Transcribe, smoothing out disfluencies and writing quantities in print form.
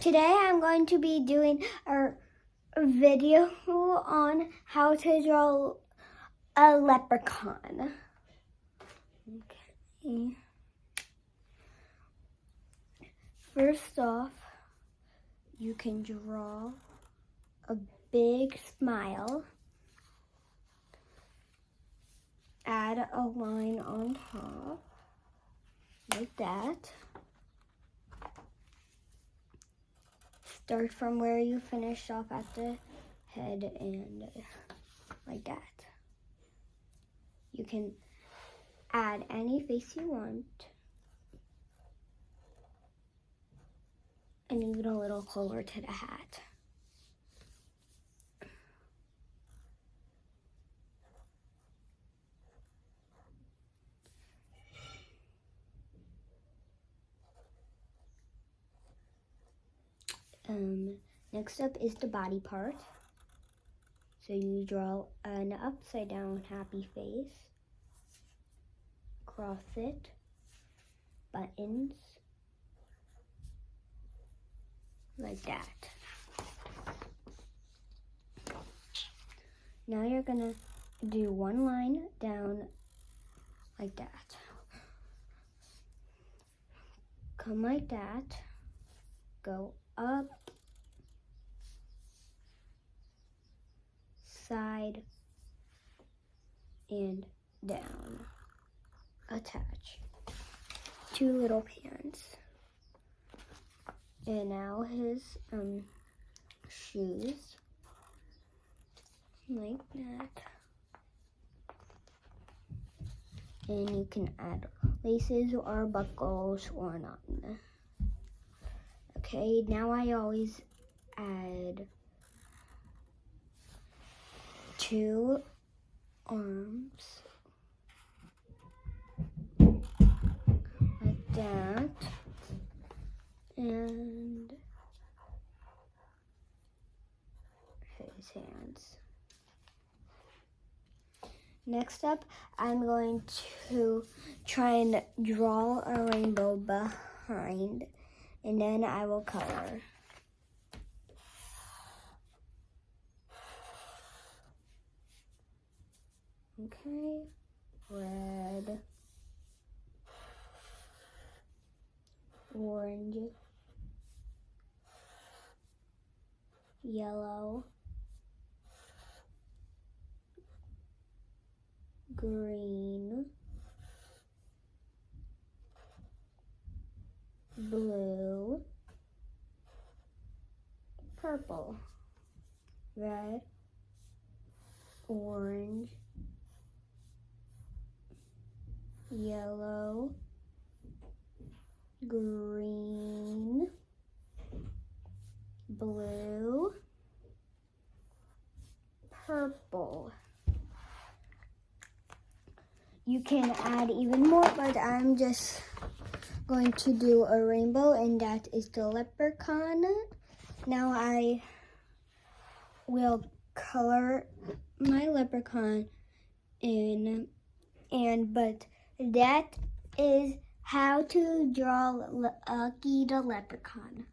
Today I'm going to be doing a video on how to draw a leprechaun. Okay. First off, you can draw a big smile. Add a line on top, like that. Start from where you finished off at the head and like that. You can add any face you want and even a little color to the hat. Next up is the body part. So you draw an upside down happy face, cross it, buttons, like that. Now you're gonna do one line down like that. Come like that, go up, side, and down. Attach. Two little pants. And now his shoes. Like that. And you can add laces or buckles or not. Okay, now I always add two arms like that, and his hands. Next up, I'm going to try and draw a rainbow behind, and then I will color. Okay, red, orange, yellow, green, blue, purple, red, orange, yellow, green, blue, purple. You can add even more, but I'm just going to do a rainbow, and that is the leprechaun. Now I will color my leprechaun in, but that is how to draw Lucky the leprechaun.